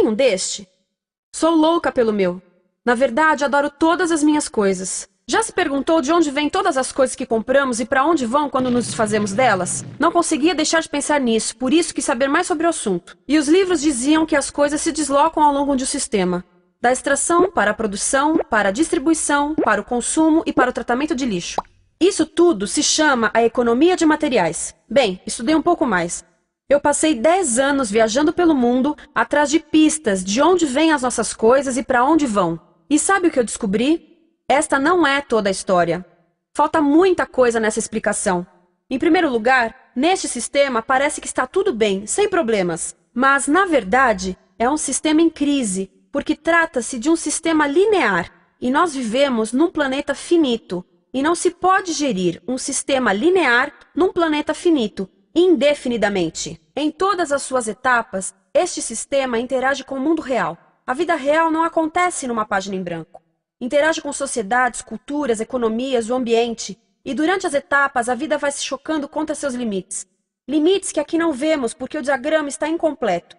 tem um deste? Sou louca pelo meu. Na verdade, adoro todas as minhas coisas. Já se perguntou de onde vêm todas as coisas que compramos e para onde vão quando nos desfazemos delas? Não conseguia deixar de pensar nisso, por isso quis saber mais sobre o assunto. E os livros diziam que as coisas se deslocam ao longo de um sistema. Da extração para a produção, para a distribuição, para o consumo e para o tratamento de lixo. Isso tudo se chama a economia de materiais. Bem, estudei um pouco mais. Eu passei 10 anos viajando pelo mundo atrás de pistas de onde vêm as nossas coisas e para onde vão. E sabe o que eu descobri? Esta não é toda a história. Falta muita coisa nessa explicação. Em primeiro lugar, neste sistema parece que está tudo bem, sem problemas. Mas, na verdade, é um sistema em crise, porque trata-se de um sistema linear. E nós vivemos num planeta finito. E não se pode gerir um sistema linear num planeta finito, indefinidamente. Em todas as suas etapas, este sistema interage com o mundo real. A vida real não acontece numa página em branco. Interage com sociedades, culturas, economias, o ambiente. E durante as etapas, a vida vai se chocando contra seus limites. Limites que aqui não vemos porque o diagrama está incompleto.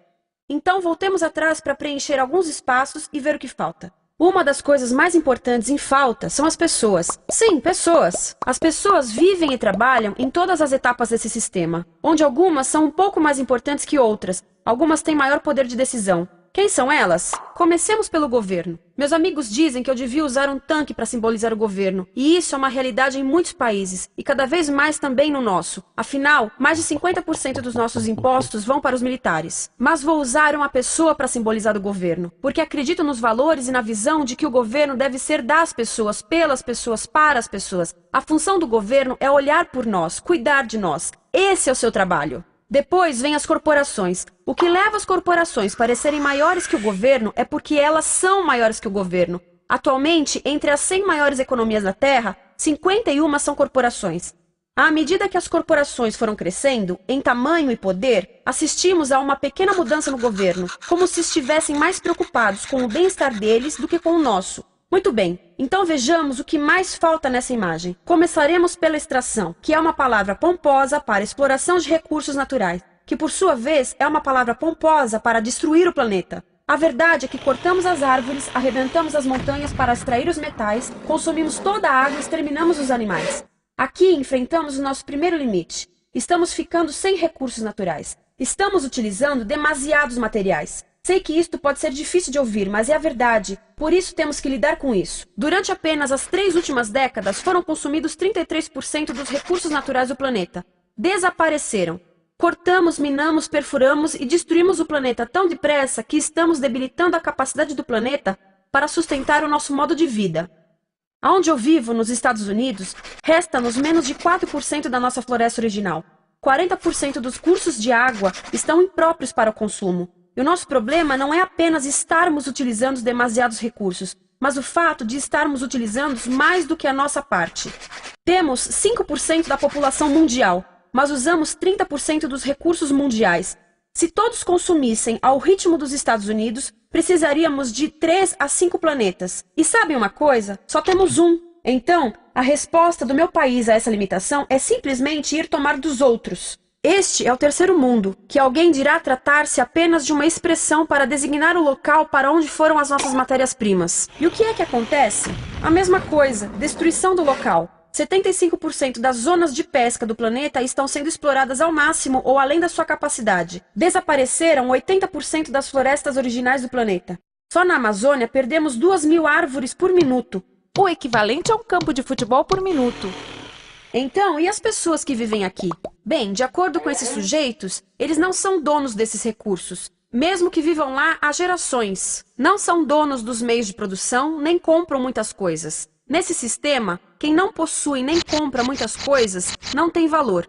Então, voltemos atrás para preencher alguns espaços e ver o que falta. Uma das coisas mais importantes em falta são as pessoas. Sim, pessoas. As pessoas vivem e trabalham em todas as etapas desse sistema, onde algumas são um pouco mais importantes que outras. Algumas têm maior poder de decisão. Quem são elas? Comecemos pelo governo. Meus amigos dizem que eu devia usar um tanque para simbolizar o governo, e isso é uma realidade em muitos países, e cada vez mais também no nosso. Afinal, mais de 50% dos nossos impostos vão para os militares. Mas vou usar uma pessoa para simbolizar o governo, porque acredito nos valores e na visão de que o governo deve ser das pessoas, pelas pessoas, para as pessoas. A função do governo é olhar por nós, cuidar de nós. Esse é o seu trabalho. Depois vem as corporações. O que leva as corporações a parecerem maiores que o governo é porque elas são maiores que o governo. Atualmente, entre as 100 maiores economias da Terra, 51 são corporações. À medida que as corporações foram crescendo, em tamanho e poder, assistimos a uma pequena mudança no governo, como se estivessem mais preocupados com o bem-estar deles do que com o nosso. Muito bem, então vejamos o que mais falta nessa imagem. Começaremos pela extração, que é uma palavra pomposa para exploração de recursos naturais, que por sua vez é uma palavra pomposa para destruir o planeta. A verdade é que cortamos as árvores, arrebentamos as montanhas para extrair os metais, consumimos toda a água e exterminamos os animais. Aqui enfrentamos o nosso primeiro limite. Estamos ficando sem recursos naturais. Estamos utilizando demasiados materiais. Sei que isto pode ser difícil de ouvir, mas é a verdade. Por isso temos que lidar com isso. Durante apenas as 3 últimas décadas, foram consumidos 33% dos recursos naturais do planeta. Desapareceram. Cortamos, minamos, perfuramos e destruímos o planeta tão depressa que estamos debilitando a capacidade do planeta para sustentar o nosso modo de vida. Aonde eu vivo, nos Estados Unidos, resta-nos menos de 4% da nossa floresta original. 40% dos cursos de água estão impróprios para o consumo. E o nosso problema não é apenas estarmos utilizando demasiados recursos, mas o fato de estarmos utilizando mais do que a nossa parte. Temos 5% da população mundial, mas usamos 30% dos recursos mundiais. Se todos consumissem ao ritmo dos Estados Unidos, precisaríamos de 3 a 5 planetas. E sabem uma coisa? Só temos um. Então, a resposta do meu país a essa limitação é simplesmente ir tomar dos outros. Este é o terceiro mundo, que alguém dirá tratar-se apenas de uma expressão para designar o local para onde foram as nossas matérias-primas. E o que é que acontece? A mesma coisa, destruição do local. 75% das zonas de pesca do planeta estão sendo exploradas ao máximo ou além da sua capacidade. Desapareceram 80% das florestas originais do planeta. Só na Amazônia perdemos 2.000 árvores por minuto. O equivalente a um campo de futebol por minuto. Então, e as pessoas que vivem aqui? Bem, de acordo com esses sujeitos, eles não são donos desses recursos, mesmo que vivam lá há gerações. Não são donos dos meios de produção, nem compram muitas coisas. Nesse sistema, quem não possui nem compra muitas coisas não tem valor.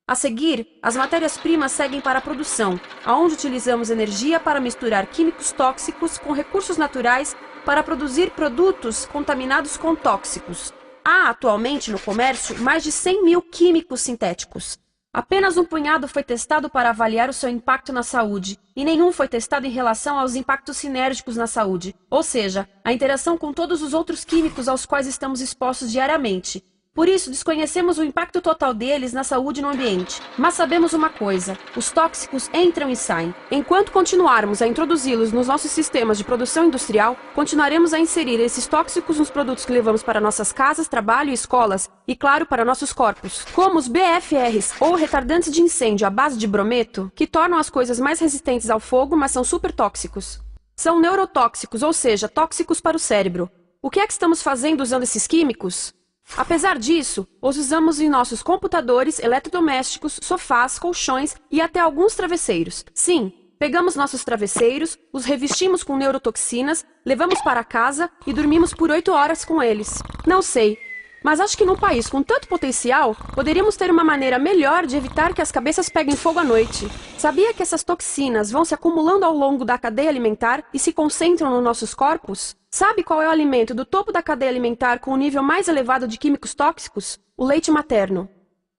A seguir, as matérias-primas seguem para a produção, onde utilizamos energia para misturar químicos tóxicos com recursos naturais para produzir produtos contaminados com tóxicos. Há atualmente no comércio mais de 100.000 químicos sintéticos. Apenas um punhado foi testado para avaliar o seu impacto na saúde, e nenhum foi testado em relação aos impactos sinérgicos na saúde, ou seja, a interação com todos os outros químicos aos quais estamos expostos diariamente. Por isso, desconhecemos o impacto total deles na saúde e no ambiente. Mas sabemos uma coisa: os tóxicos entram e saem. Enquanto continuarmos a introduzi-los nos nossos sistemas de produção industrial, continuaremos a inserir esses tóxicos nos produtos que levamos para nossas casas, trabalho e escolas, e claro, para nossos corpos. Como os BFRs, ou retardantes de incêndio à base de brometo, que tornam as coisas mais resistentes ao fogo, mas são super tóxicos. São neurotóxicos, ou seja, tóxicos para o cérebro. O que é que estamos fazendo usando esses químicos? Apesar disso, os usamos em nossos computadores, eletrodomésticos, sofás, colchões e até alguns travesseiros. Sim, pegamos nossos travesseiros, os revestimos com neurotoxinas, levamos para casa e dormimos por 8 horas com eles. Não sei, mas acho que num país com tanto potencial, poderíamos ter uma maneira melhor de evitar que as cabeças peguem fogo à noite. Sabia que essas toxinas vão se acumulando ao longo da cadeia alimentar e se concentram nos nossos corpos? Sabe qual é o alimento do topo da cadeia alimentar com o nível mais elevado de químicos tóxicos? O leite materno.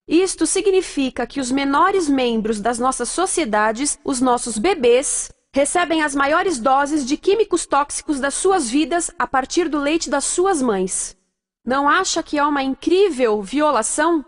Isto significa que os menores membros das nossas sociedades, os nossos bebês, recebem as maiores doses de químicos tóxicos das suas vidas a partir do leite das suas mães. Não acha que é uma incrível violação?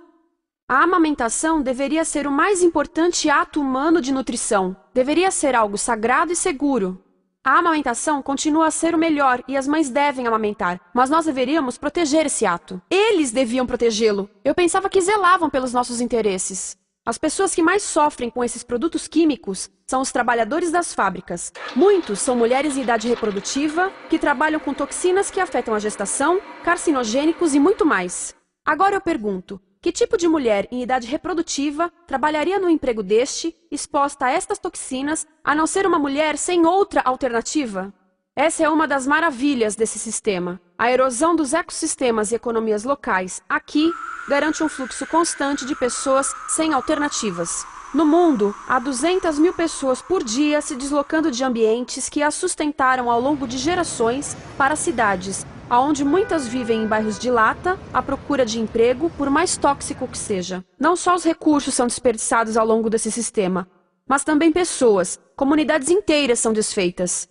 A amamentação deveria ser o mais importante ato humano de nutrição. Deveria ser algo sagrado e seguro. A amamentação continua a ser o melhor e as mães devem amamentar, mas nós deveríamos proteger esse ato. Eles deviam protegê-lo. Eu pensava que zelavam pelos nossos interesses. As pessoas que mais sofrem com esses produtos químicos são os trabalhadores das fábricas. Muitos são mulheres em idade reprodutiva que trabalham com toxinas que afetam a gestação, carcinogênicos e muito mais. Agora eu pergunto: que tipo de mulher em idade reprodutiva trabalharia no emprego deste, exposta a estas toxinas, a não ser uma mulher sem outra alternativa? Essa é uma das maravilhas desse sistema. A erosão dos ecossistemas e economias locais aqui garante um fluxo constante de pessoas sem alternativas. No mundo, há 200 mil pessoas por dia se deslocando de ambientes que as sustentaram ao longo de gerações para cidades, onde muitas vivem em bairros de lata, à procura de emprego, por mais tóxico que seja. Não só os recursos são desperdiçados ao longo desse sistema, mas também pessoas, comunidades inteiras são desfeitas.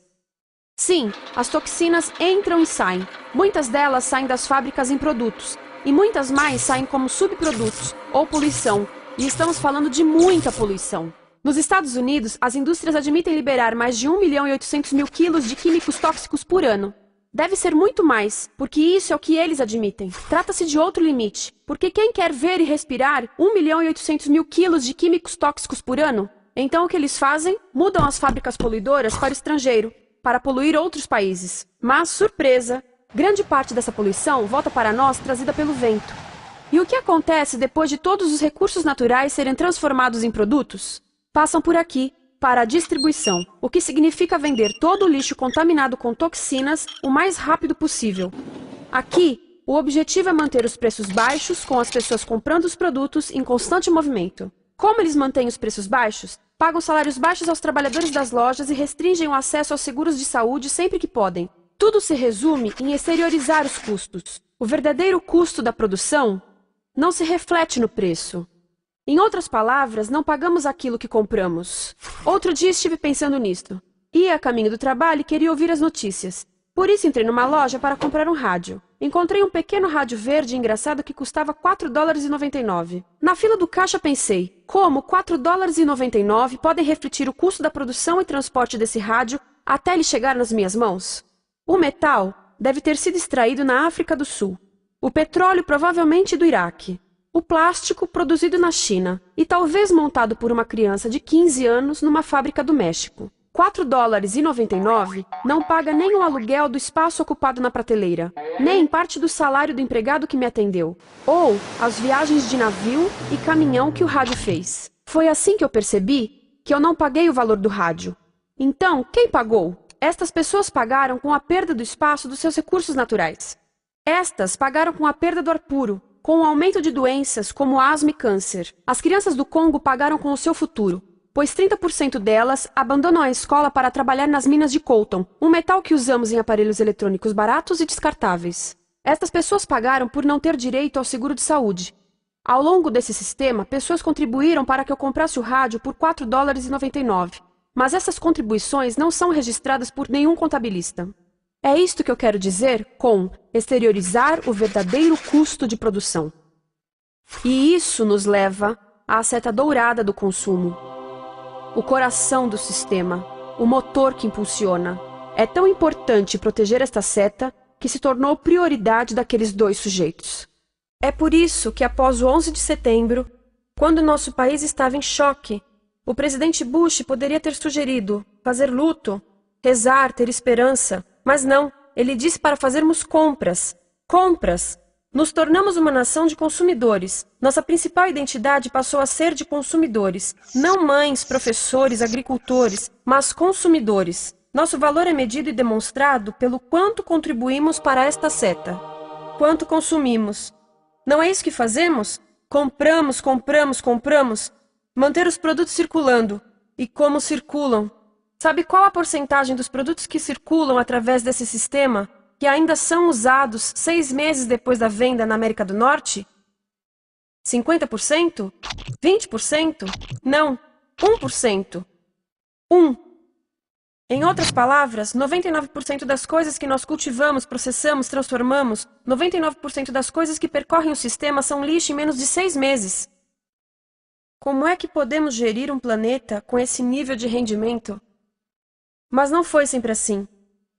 Sim, as toxinas entram e saem. Muitas delas saem das fábricas em produtos, e muitas mais saem como subprodutos, ou poluição, e estamos falando de muita poluição. Nos Estados Unidos, as indústrias admitem liberar mais de 1.800.000 quilos de químicos tóxicos por ano. Deve ser muito mais, porque isso é o que eles admitem. Trata-se de outro limite, porque quem quer ver e respirar 1.800.000 quilos de químicos tóxicos por ano? Então o que eles fazem? Mudam as fábricas poluidoras para o estrangeiro, para poluir outros países. Mas, surpresa, grande parte dessa poluição volta para nós trazida pelo vento. E o que acontece depois de todos os recursos naturais serem transformados em produtos? Passam por aqui, para a distribuição, o que significa vender todo o lixo contaminado com toxinas o mais rápido possível. Aqui, o objetivo é manter os preços baixos, com as pessoas comprando os produtos em constante movimento. Como eles mantêm os preços baixos? Pagam salários baixos aos trabalhadores das lojas e restringem o acesso aos seguros de saúde sempre que podem. Tudo se resume em exteriorizar os custos. O verdadeiro custo da produção não se reflete no preço. Em outras palavras, não pagamos aquilo que compramos. Outro dia estive pensando nisto. Ia a caminho do trabalho e queria ouvir as notícias. Por isso entrei numa loja para comprar um rádio. Encontrei um pequeno rádio verde engraçado que custava $4,99. Na fila do caixa pensei, como $4,99 podem refletir o custo da produção e transporte desse rádio até ele chegar nas minhas mãos? O metal deve ter sido extraído na África do Sul. O petróleo provavelmente do Iraque. O plástico produzido na China e talvez montado por uma criança de 15 anos numa fábrica do México. $4,99 não paga nem o aluguel do espaço ocupado na prateleira, nem parte do salário do empregado que me atendeu, ou as viagens de navio e caminhão que o rádio fez. Foi assim que eu percebi que eu não paguei o valor do rádio. Então, quem pagou? Estas pessoas pagaram com a perda do espaço dos seus recursos naturais. Estas pagaram com a perda do ar puro, com o aumento de doenças como asma e câncer. As crianças do Congo pagaram com o seu futuro, pois 30% delas abandonam a escola para trabalhar nas minas de coltan, um metal que usamos em aparelhos eletrônicos baratos e descartáveis. Estas pessoas pagaram por não ter direito ao seguro de saúde. Ao longo desse sistema, pessoas contribuíram para que eu comprasse o rádio por $4,99, mas essas contribuições não são registradas por nenhum contabilista. É isto que eu quero dizer com exteriorizar o verdadeiro custo de produção. E isso nos leva à seta dourada do consumo. O coração do sistema, o motor que impulsiona. É tão importante proteger esta seta que se tornou prioridade daqueles dois sujeitos. É por isso que, após o 11 de setembro, quando nosso país estava em choque, o presidente Bush poderia ter sugerido fazer luto, rezar, ter esperança, mas não, ele disse para fazermos compras. Compras! Nos tornamos uma nação de consumidores. Nossa principal identidade passou a ser de consumidores. Não mães, professores, agricultores, mas consumidores. Nosso valor é medido e demonstrado pelo quanto contribuímos para esta seta. Quanto consumimos. Não é isso que fazemos? Compramos, compramos, compramos. Manter os produtos circulando. E como circulam? Sabe qual a porcentagem dos produtos que circulam através desse sistema que ainda são usados 6 meses depois da venda na América do Norte? 50%? 20%? Não, 1%. 1. Em outras palavras, 99% das coisas que nós cultivamos, processamos, transformamos, 99% das coisas que percorrem o sistema são lixo em menos de 6 meses. Como é que podemos gerir um planeta com esse nível de rendimento? Mas não foi sempre assim.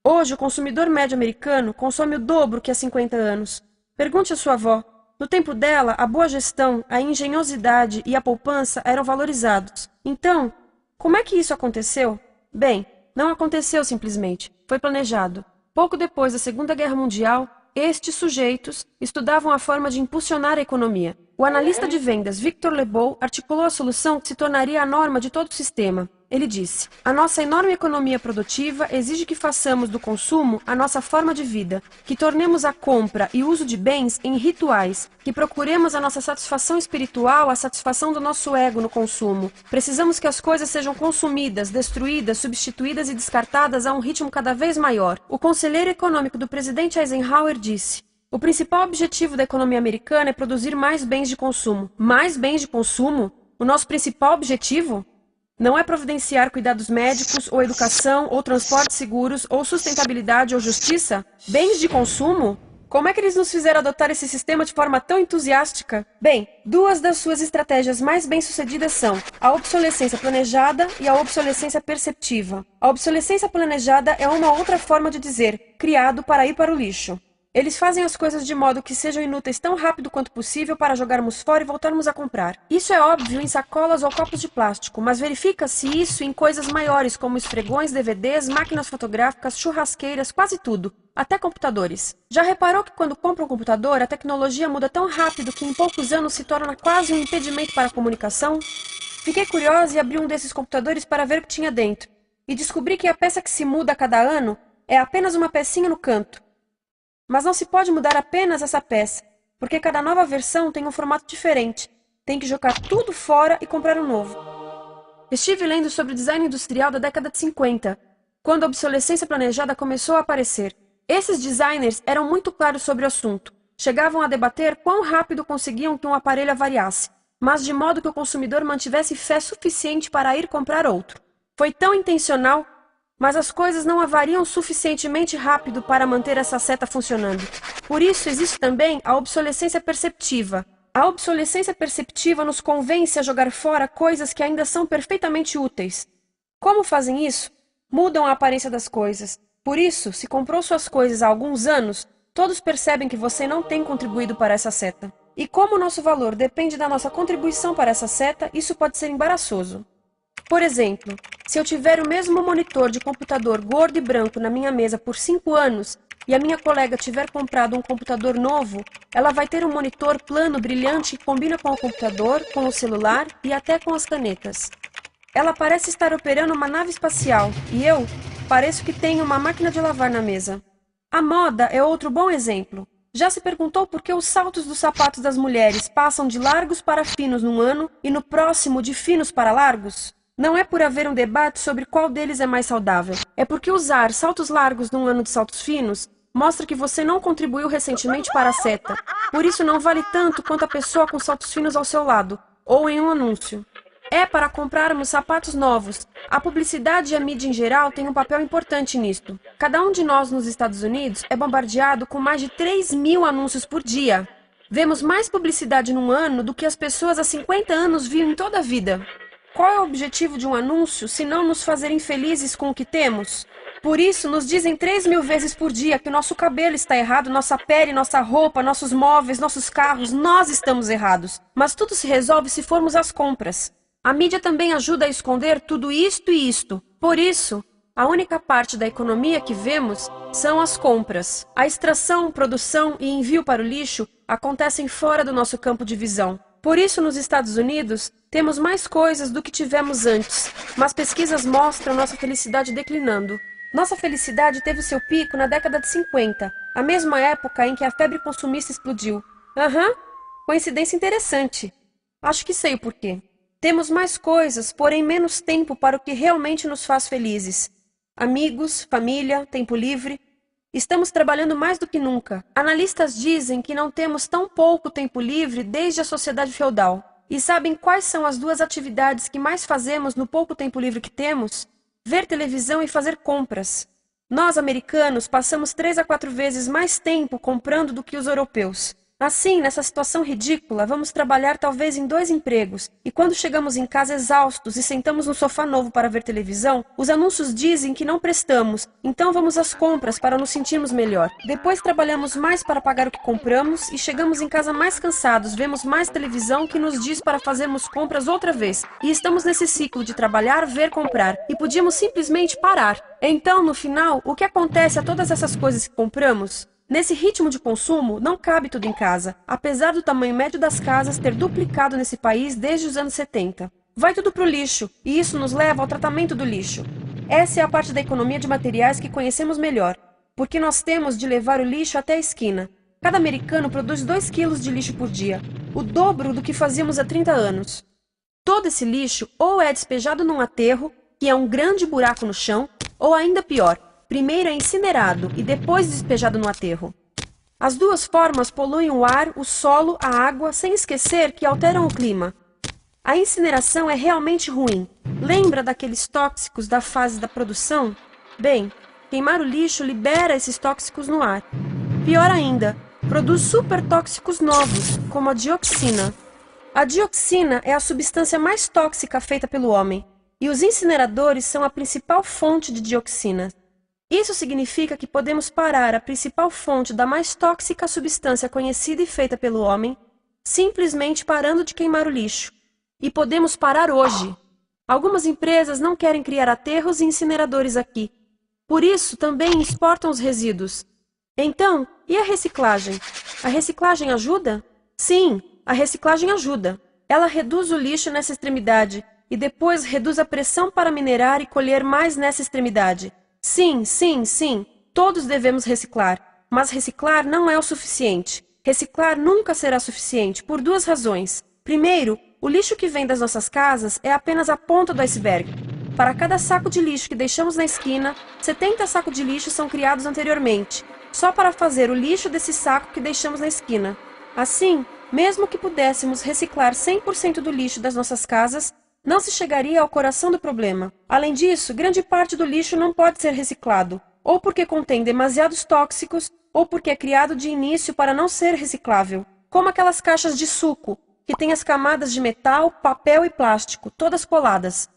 Hoje, o consumidor médio americano consome o dobro que há 50 anos. Pergunte à sua avó. No tempo dela, a boa gestão, a engenhosidade e a poupança eram valorizados. Então, como é que isso aconteceu? Bem, não aconteceu simplesmente. Foi planejado. Pouco depois da Segunda Guerra Mundial, estes sujeitos estudavam a forma de impulsionar a economia. O analista de vendas Victor Lebow articulou a solução que se tornaria a norma de todo o sistema. Ele disse: a nossa enorme economia produtiva exige que façamos do consumo a nossa forma de vida, que tornemos a compra e uso de bens em rituais, que procuremos a nossa satisfação espiritual, a satisfação do nosso ego no consumo. Precisamos que as coisas sejam consumidas, destruídas, substituídas e descartadas a um ritmo cada vez maior. O conselheiro econômico do presidente Eisenhower disse: o principal objetivo da economia americana é produzir mais bens de consumo. Mais bens de consumo? O nosso principal objetivo? Não é providenciar cuidados médicos, ou educação, ou transportes seguros, ou sustentabilidade, ou justiça? Bens de consumo? Como é que eles nos fizeram adotar esse sistema de forma tão entusiástica? Bem, duas das suas estratégias mais bem-sucedidas são a obsolescência planejada e a obsolescência perceptiva. A obsolescência planejada é uma outra forma de dizer criado para ir para o lixo. Eles fazem as coisas de modo que sejam inúteis tão rápido quanto possível para jogarmos fora e voltarmos a comprar. Isso é óbvio em sacolas ou copos de plástico, mas verifica-se isso em coisas maiores como esfregões, DVDs, máquinas fotográficas, churrasqueiras, quase tudo, até computadores. Já reparou que quando compra um computador, a tecnologia muda tão rápido que em poucos anos se torna quase um impedimento para a comunicação? Fiquei curiosa e abri um desses computadores para ver o que tinha dentro, e descobri que a peça que se muda a cada ano é apenas uma pecinha no canto. Mas não se pode mudar apenas essa peça, porque cada nova versão tem um formato diferente. Tem que jogar tudo fora e comprar um novo. Estive lendo sobre o design industrial da década de 50, quando a obsolescência planejada começou a aparecer. Esses designers eram muito claros sobre o assunto. Chegavam a debater quão rápido conseguiam que um aparelho avariasse, mas de modo que o consumidor mantivesse fé suficiente para ir comprar outro. Foi tão intencional, mas as coisas não avariam suficientemente rápido para manter essa seta funcionando. Por isso existe também a obsolescência perceptiva. A obsolescência perceptiva nos convence a jogar fora coisas que ainda são perfeitamente úteis. Como fazem isso? Mudam a aparência das coisas. Por isso, se comprou suas coisas há alguns anos, todos percebem que você não tem contribuído para essa seta. E como o nosso valor depende da nossa contribuição para essa seta, isso pode ser embaraçoso. Por exemplo, se eu tiver o mesmo monitor de computador gordo e branco na minha mesa por 5 anos e a minha colega tiver comprado um computador novo, ela vai ter um monitor plano brilhante que combina com o computador, com o celular e até com as canetas. Ela parece estar operando uma nave espacial e eu pareço que tenho uma máquina de lavar na mesa. A moda é outro bom exemplo. Já se perguntou por que os saltos dos sapatos das mulheres passam de largos para finos num ano e no próximo de finos para largos? Não é por haver um debate sobre qual deles é mais saudável. É porque usar saltos largos num ano de saltos finos mostra que você não contribuiu recentemente para a seta. Por isso não vale tanto quanto a pessoa com saltos finos ao seu lado, ou em um anúncio. É para comprarmos sapatos novos. A publicidade e a mídia em geral têm um papel importante nisto. Cada um de nós nos Estados Unidos é bombardeado com mais de 3.000 anúncios por dia. Vemos mais publicidade num ano do que as pessoas há 50 anos viam em toda a vida. Qual é o objetivo de um anúncio se não nos fazer infelizes com o que temos? Por isso, nos dizem 3.000 vezes por dia que o nosso cabelo está errado, nossa pele, nossa roupa, nossos móveis, nossos carros, nós estamos errados. Mas tudo se resolve se formos às compras. A mídia também ajuda a esconder tudo isto e isto. Por isso, a única parte da economia que vemos são as compras. A extração, produção e envio para o lixo acontecem fora do nosso campo de visão. Por isso, nos Estados Unidos, temos mais coisas do que tivemos antes, mas pesquisas mostram nossa felicidade declinando. Nossa felicidade teve seu pico na década de 50, a mesma época em que a febre consumista explodiu. Coincidência interessante. Acho que sei o porquê. Temos mais coisas, porém menos tempo para o que realmente nos faz felizes. Amigos, família, tempo livre. Estamos trabalhando mais do que nunca. Analistas dizem que não temos tão pouco tempo livre desde a sociedade feudal. E sabem quais são as duas atividades que mais fazemos no pouco tempo livre que temos? Ver televisão e fazer compras. Nós, americanos, passamos 3 a 4 vezes mais tempo comprando do que os europeus. Assim, nessa situação ridícula, vamos trabalhar talvez em 2 empregos, e quando chegamos em casa exaustos e sentamos no sofá novo para ver televisão, os anúncios dizem que não prestamos, então vamos às compras para nos sentirmos melhor. Depois trabalhamos mais para pagar o que compramos e chegamos em casa mais cansados, vemos mais televisão que nos diz para fazermos compras outra vez. E estamos nesse ciclo de trabalhar, ver, comprar, e podíamos simplesmente parar. Então, no final, o que acontece a todas essas coisas que compramos? Nesse ritmo de consumo, não cabe tudo em casa, apesar do tamanho médio das casas ter duplicado nesse país desde os anos 70. Vai tudo para o lixo, e isso nos leva ao tratamento do lixo. Essa é a parte da economia de materiais que conhecemos melhor, porque nós temos de levar o lixo até a esquina. Cada americano produz 2 quilos de lixo por dia, o dobro do que fazíamos há 30 anos. Todo esse lixo ou é despejado num aterro, que é um grande buraco no chão, ou ainda pior, primeiro é incinerado e depois despejado no aterro. As duas formas poluem o ar, o solo, a água, sem esquecer que alteram o clima. A incineração é realmente ruim. Lembra daqueles tóxicos da fase da produção? Bem, queimar o lixo libera esses tóxicos no ar. Pior ainda, produz supertóxicos novos, como a dioxina. A dioxina é a substância mais tóxica feita pelo homem, e os incineradores são a principal fonte de dioxina. Isso significa que podemos parar a principal fonte da mais tóxica substância conhecida e feita pelo homem, simplesmente parando de queimar o lixo. E podemos parar hoje. Algumas empresas não querem criar aterros e incineradores aqui. Por isso, também exportam os resíduos. Então, e a reciclagem? A reciclagem ajuda? Sim, a reciclagem ajuda. Ela reduz o lixo nessa extremidade e depois reduz a pressão para minerar e colher mais nessa extremidade. Sim, sim, sim, todos devemos reciclar, mas reciclar não é o suficiente. Reciclar nunca será suficiente, por 2 razões. Primeiro, o lixo que vem das nossas casas é apenas a ponta do iceberg. Para cada saco de lixo que deixamos na esquina, 70 sacos de lixo são criados anteriormente, só para fazer o lixo desse saco que deixamos na esquina. Assim, mesmo que pudéssemos reciclar 100% do lixo das nossas casas, não se chegaria ao coração do problema. Além disso, grande parte do lixo não pode ser reciclado, ou porque contém demasiados tóxicos, ou porque é criado de início para não ser reciclável, como aquelas caixas de suco, que têm as camadas de metal, papel e plástico, todas coladas.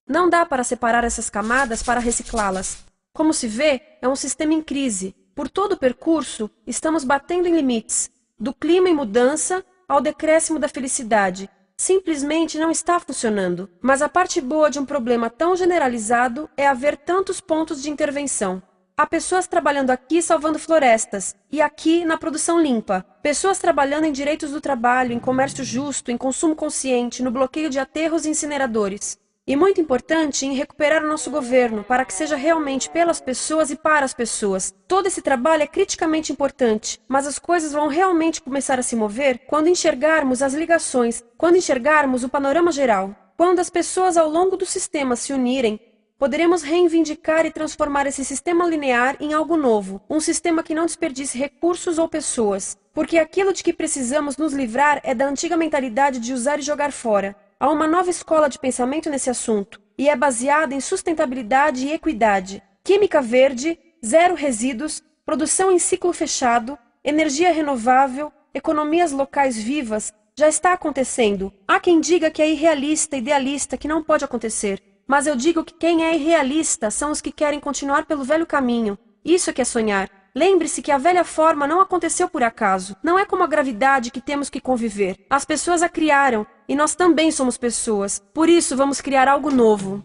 Não dá para separar essas camadas para reciclá-las. Como se vê, é um sistema em crise. Por todo o percurso, estamos batendo em limites, do clima em mudança ao decréscimo da felicidade. Simplesmente não está funcionando. Mas a parte boa de um problema tão generalizado é haver tantos pontos de intervenção. Há pessoas trabalhando aqui salvando florestas, e aqui na produção limpa. Pessoas trabalhando em direitos do trabalho, em comércio justo, em consumo consciente, no bloqueio de aterros e incineradores. E muito importante, em recuperar o nosso governo, para que seja realmente pelas pessoas e para as pessoas. Todo esse trabalho é criticamente importante, mas as coisas vão realmente começar a se mover quando enxergarmos as ligações, quando enxergarmos o panorama geral. Quando as pessoas ao longo do sistema se unirem, poderemos reivindicar e transformar esse sistema linear em algo novo, um sistema que não desperdice recursos ou pessoas, porque aquilo de que precisamos nos livrar é da antiga mentalidade de usar e jogar fora. Há uma nova escola de pensamento nesse assunto, e é baseada em sustentabilidade e equidade, química verde, 0 resíduos, produção em ciclo fechado, energia renovável, economias locais vivas, já está acontecendo. Há quem diga que é irrealista, idealista, que não pode acontecer. Mas eu digo que quem é irrealista são os que querem continuar pelo velho caminho. Isso é que é sonhar. Lembre-se que a velha forma não aconteceu por acaso. Não é como a gravidade que temos que conviver. As pessoas a criaram, e nós também somos pessoas. Por isso vamos criar algo novo.